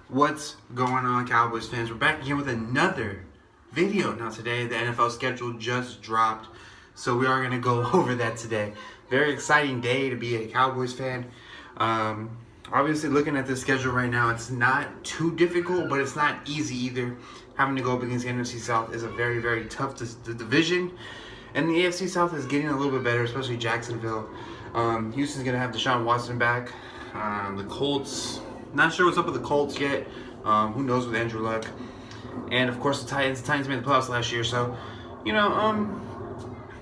What's going on, Cowboys fans? We're back again with another video. Now today, the NFL schedule just dropped, so we are going to go over that today. Very exciting day to be a Cowboys fan. Obviously, looking at the schedule right now, it's not too difficult, but it's not easy either. Having to go up against the NFC South is a very, very tough division. And the AFC South is getting a little bit better, especially Jacksonville. Houston's going to have Deshaun Watson back. The Colts, not sure what's up with the Colts yet. Who knows with Andrew Luck. And of course the Titans. The Titans made the playoffs last year, so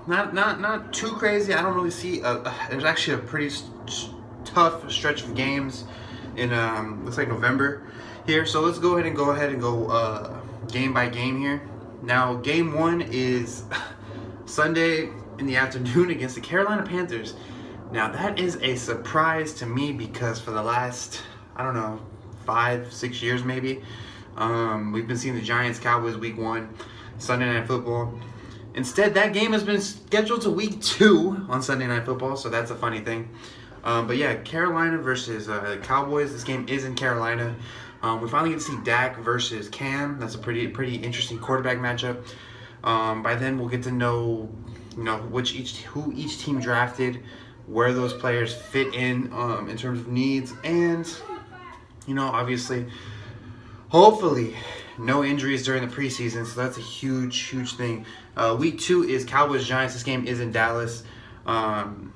not too crazy. I don't really see. There's actually a pretty tough stretch of games in looks like November here. So let's go ahead and go game by game here. Now game one is Sunday in the afternoon against the Carolina Panthers. Now that is a surprise to me because for the last, I don't know, 5-6 years maybe, we've been seeing the Giants Cowboys week 1, Sunday Night Football. Instead, that game has been scheduled to week 2 on Sunday Night Football, so that's a funny thing. But yeah, Carolina versus Cowboys. This game is in Carolina. We finally get to see Dak versus Cam. That's a pretty interesting quarterback matchup. By then, we'll get to know, who each team drafted, where those players fit in terms of needs, and obviously, hopefully, no injuries during the preseason. So that's a huge thing. Week 2 is Cowboys Giants. This game is in Dallas on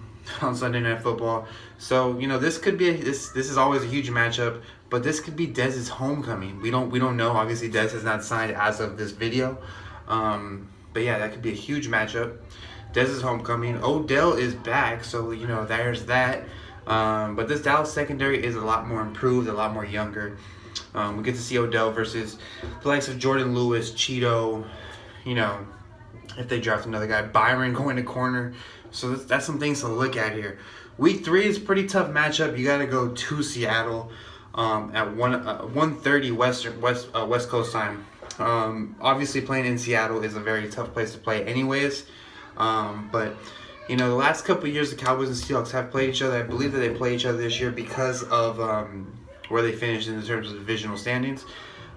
Sunday Night Football. So this could be this is always a huge matchup, but this could be Dez's homecoming. We don't know. Obviously, Dez has not signed as of this video, but yeah, that could be a huge matchup. Dez's homecoming. Odell is back, so there's that. But this Dallas secondary is a lot more improved, a lot more younger. We get to see Odell versus the likes of Jordan Lewis, Cheeto, if they draft another guy, Byron going to corner. So that's some things to look at here. Week 3 is a pretty tough matchup. You got to go to Seattle at 1:30 West Coast time. Obviously, playing in Seattle is a very tough place to play anyways. But the last couple of years, the Cowboys and Seahawks have played each other. I believe that they play each other this year because of where they finished in terms of divisional standings.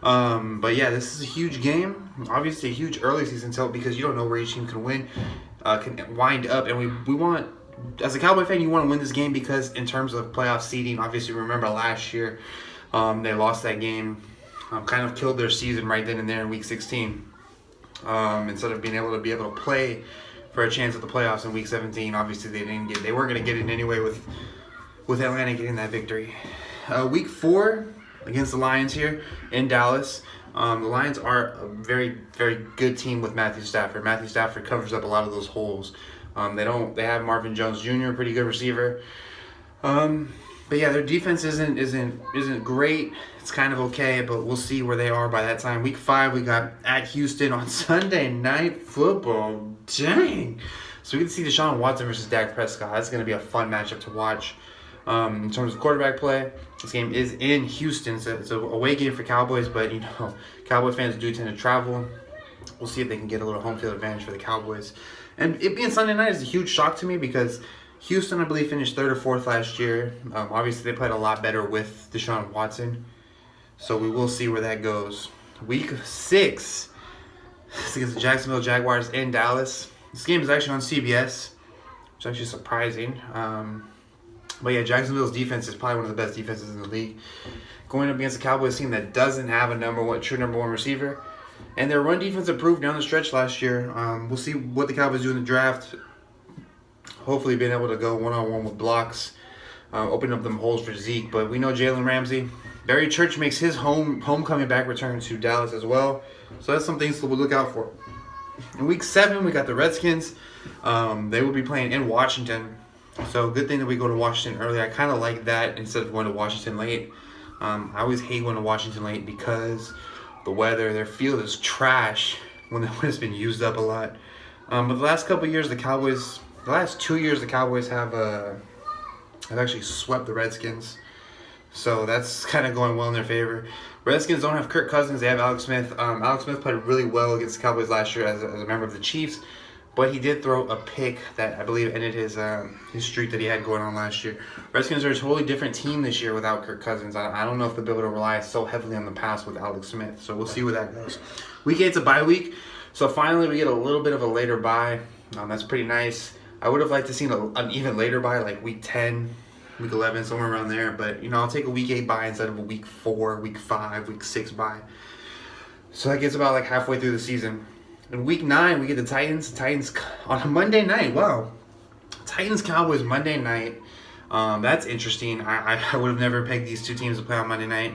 But yeah, this is a huge game. Obviously, a huge early season tilt because you don't know where each team can win, can wind up, and we want, as a Cowboy fan, you want to win this game because in terms of playoff seeding, obviously, remember last year, they lost that game, kind of killed their season right then and there in Week 16. Instead of being able to play for a chance at the playoffs in Week 17. Obviously, they weren't going to get it anyway with Atlanta getting that victory. Week 4 against the Lions here in Dallas. The Lions are a very, very good team with Matthew Stafford. Matthew Stafford covers up a lot of those holes. They have Marvin Jones Jr., pretty good receiver. But yeah, their defense isn't great. It's kind of okay, but we'll see where they are by that time. Week 5, we got at Houston on Sunday Night Football. Dang! So we can see Deshaun Watson versus Dak Prescott. That's going to be a fun matchup to watch. In terms of quarterback play, this game is in Houston, so it's a away game for Cowboys. But Cowboy fans do tend to travel. We'll see if they can get a little home field advantage for the Cowboys. And it being Sunday night is a huge shock to me because Houston, I believe, finished 3rd or 4th last year. Obviously, they played a lot better with Deshaun Watson. So we will see where that goes. Week 6 is against the Jacksonville Jaguars in Dallas. This game is actually on CBS, which is actually surprising. But yeah, Jacksonville's defense is probably one of the best defenses in the league. Going up against a Cowboys team that doesn't have a true number one receiver. And their run defense improved down the stretch last year. We'll see what the Cowboys do in the draft. Hopefully being able to go one-on-one with blocks, open up them holes for Zeke. But we know Jalen Ramsey. Barry Church makes his homecoming back return to Dallas as well. So that's some things to look out for. In Week 7, we got the Redskins. They will be playing in Washington. So good thing that we go to Washington early. I kind of like that instead of going to Washington late. I always hate going to Washington late because the weather, their field is trash when it's been used up a lot. But the last couple of years, the last 2 years, the Cowboys have actually swept the Redskins. So that's kind of going well in their favor. Redskins don't have Kirk Cousins. They have Alex Smith. Alex Smith played really well against the Cowboys last year as a member of the Chiefs. but he did throw a pick that I believe ended his streak that he had going on last year. Redskins are a totally different team this year without Kirk Cousins. I don't know if they'll be able to rely so heavily on the pass with Alex Smith, so we'll see where that goes. Week 8's a bye week, so finally we get a little bit of a later bye. That's pretty nice. I would have liked to see an even later bye, like week 10, week 11, somewhere around there, but I'll take a week 8 bye instead of a week 4, week 5, week 6 bye. So that gets about like halfway through the season. In week 9, we get the Titans on a Monday night. Wow. Titans-Cowboys Monday night. That's interesting. I would have never pegged these two teams to play on Monday night.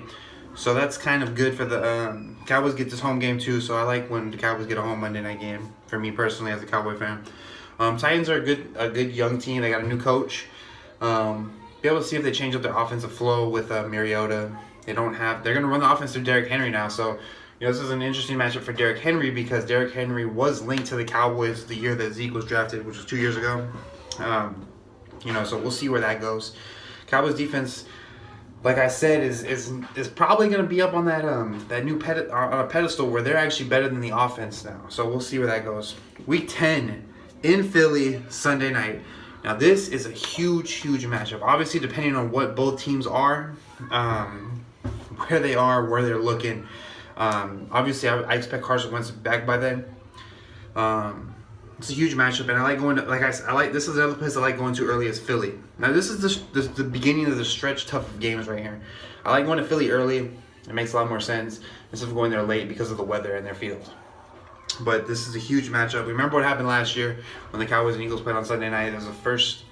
So that's kind of good for the Cowboys get this home game too. So I like when the Cowboys get a home Monday night game, for me personally as a Cowboy fan. Titans are a good young team. They got a new coach. Be able to see if they change up their offensive flow with Mariota. They're going to run the offense through Derrick Henry now. So this is an interesting matchup for Derrick Henry because Derrick Henry was linked to the Cowboys the year that Zeke was drafted, which was 2 years ago. So we'll see where that goes. Cowboys defense, like I said, is probably going to be up on that new on a pedestal where they're actually better than the offense now. So we'll see where that goes. Week 10 in Philly Sunday night. Now this is a huge matchup. Obviously, depending on what both teams are, where they are, where they're looking. Obviously, I expect Carson Wentz back by then. It's a huge matchup, and I like going to, this is another place I like going to early is Philly. Now, this is the beginning of the stretch tough of games right here. I like going to Philly early. It makes a lot more sense instead of going there late because of the weather and their field. But this is a huge matchup. Remember what happened last year when the Cowboys and Eagles played on Sunday night? It was the first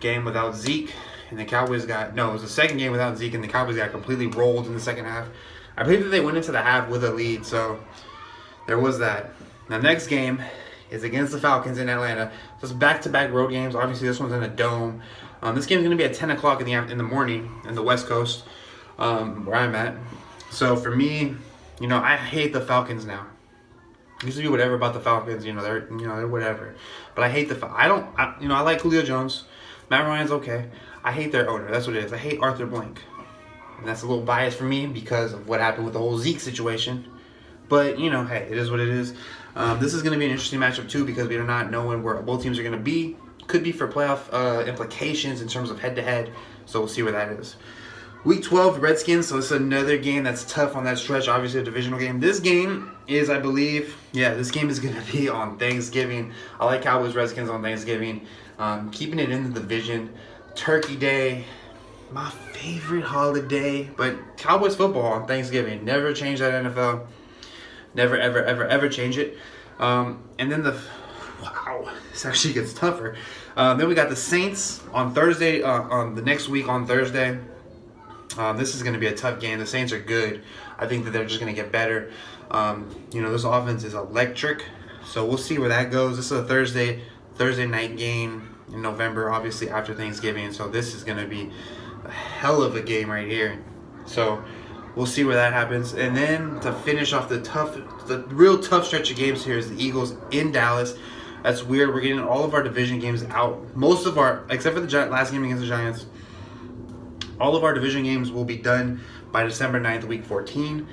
game without Zeke, and the Cowboys it was the second game without Zeke, and the Cowboys got completely rolled in the second half. I believe that they went into the half with a lead, so there was that. Now, next game is against the Falcons in Atlanta. So it's back-to-back road games. Obviously, this one's in a dome. This game's going to be at 10 o'clock in the morning in the West Coast, where I'm at. So for me, I hate the Falcons now. I used to be whatever about the Falcons. They're whatever. But I hate I like Julio Jones. Matt Ryan's okay. I hate their owner. That's what it is. I hate Arthur Blank. And that's a little biased for me because of what happened with the whole Zeke situation. But, hey, it is what it is. This is going to be an interesting matchup, too, because we are not knowing where both teams are going to be. Could be for playoff implications in terms of head-to-head. So we'll see where that is. Week 12, Redskins. So it's another game that's tough on that stretch. Obviously, a divisional game. This game is, I believe, this game is going to be on Thanksgiving. I like Cowboys-Redskins on Thanksgiving. Keeping it in the division. Turkey Day. My favorite holiday, but Cowboys football on Thanksgiving. Never change that, NFL. Never, ever change it. And then this actually gets tougher. Then we got the Saints on Thursday, on the next week on Thursday. This is going to be a tough game. The Saints are good. I think that they're just going to get better. This offense is electric, so we'll see where that goes. This is a Thursday night game in November, obviously after Thanksgiving, so this is going to be a hell of a game right here. So we'll see where that happens. And then to finish off the real tough stretch of games here is the Eagles in Dallas. That's weird. We're getting all of our division games out. Except for the last game against the Giants, all of our division games will be done by December 9th, week 14.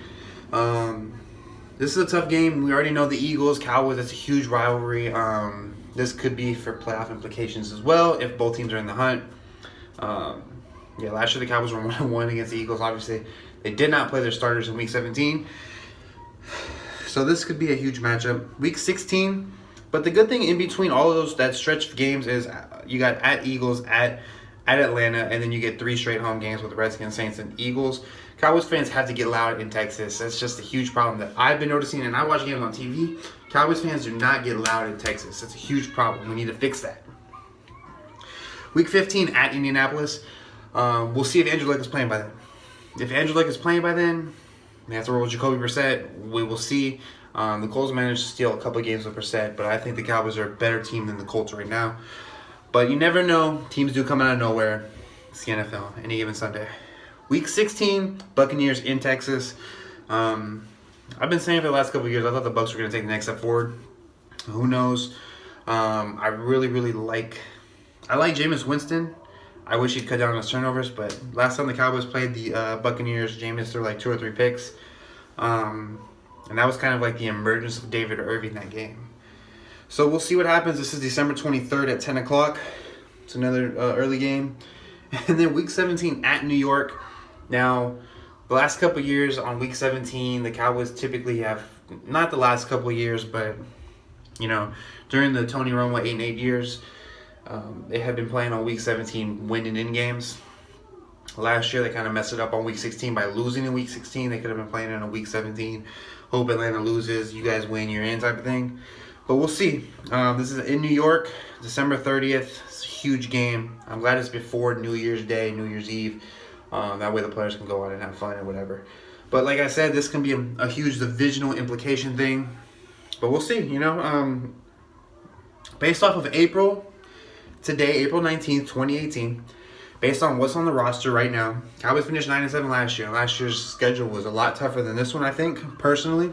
This is a tough game. We already know the Eagles, Cowboys, that's a huge rivalry. This could be for playoff implications as well if both teams are in the hunt. Last year the Cowboys were 1-1 against the Eagles. Obviously, they did not play their starters in Week 17. So this could be a huge matchup. Week 16. But the good thing in between all of that stretch of games is you got at Eagles, at Atlanta, and then you get 3 straight home games with the Redskins, Saints, and Eagles. Cowboys fans have to get loud in Texas. That's just a huge problem that I've been noticing, and I watch games on TV. Cowboys fans do not get loud in Texas. That's a huge problem. We need to fix that. Week 15 at Indianapolis. We'll see if Andrew Luck is playing by then. If Andrew Luck is playing by then, they have to roll with Jacoby Brissett. We will see. The Colts managed to steal a couple of games with Brissett, but I think the Cowboys are a better team than the Colts right now. But you never know. Teams do come out of nowhere. It's the NFL, any given Sunday. Week 16, Buccaneers in Texas. I've been saying for the last couple of years, I thought the Bucs were going to take the next step forward. Who knows? I really like Jameis Winston. I wish he'd cut down on his turnovers, but last time the Cowboys played the Buccaneers, Jameis threw like 2 or 3 picks. And that was kind of like the emergence of David Irving that game. So we'll see what happens. This is December 23rd at 10 o'clock. It's another early game. And then week 17 at New York. Now, the last couple years on week 17, the Cowboys typically have, not the last couple years, but, you know, during the Tony Romo 8 years, they have been playing on week 17, winning in games. Last year, they kind of messed it up on week 16 by losing in week 16. They could have been playing in a week 17. Hope Atlanta loses. You guys win, you're in type of thing. But we'll see. This is in New York, December 30th. It's a huge game. I'm glad it's before New Year's Day, New Year's Eve. That way the players can go out and have fun and whatever. But like I said, this can be a huge divisional implication thing. But we'll see, you know. Based off of April 19th, 2018, based on what's on the roster right now, Cowboys finished 9-7 last year. Last year's schedule was a lot tougher than this one, I think, personally.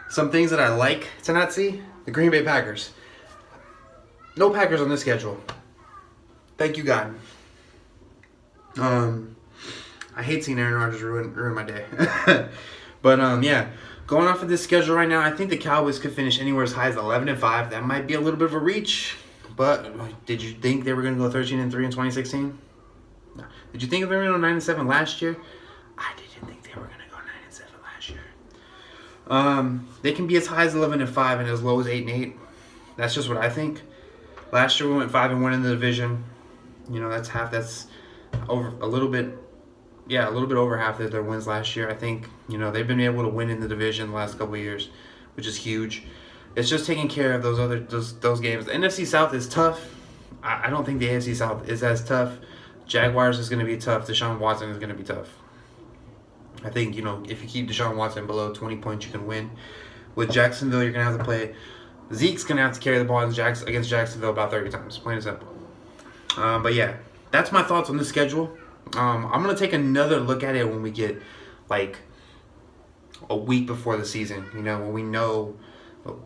Some things that I like to not see, the Green Bay Packers. No Packers on this schedule. Thank you, God. I hate seeing Aaron Rodgers ruin my day. But, yeah, going off of this schedule right now, I think the Cowboys could finish anywhere as high as 11-5. That might be a little bit of a reach. But did you think they were going to go 13-3 in 2016? No. Did you think they were going to go 9-7 last year? I didn't think they were going to go 9-7 last year. They can be as high as 11-5 and as low as 8-8. That's just what I think. Last year we went 5-1 in the division. You know, that's over a little bit. Yeah, a little bit over half of their wins last year. I think, you know, they've been able to win in the division the last couple of years, which is huge. It's just taking care of those games. The NFC South is tough. I don't think the AFC South is as tough. Jaguars is going to be tough. Deshaun Watson is going to be tough. I think, you know, if you keep Deshaun Watson below 20 points, you can win. With Jacksonville, you're going to have to play. Zeke's going to have to carry the ball against Jacksonville about 30 times. Plain and simple. But, yeah, that's my thoughts on the schedule. I'm going to take another look at it when we get, like, a week before the season. You know, when we know,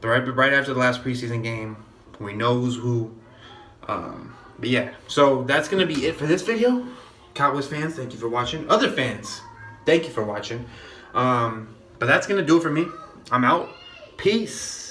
right after the last preseason game, we know who's who. But, yeah, so that's going to be it for this video. Cowboys fans, thank you for watching. Other fans, thank you for watching. But that's going to do it for me. I'm out. Peace.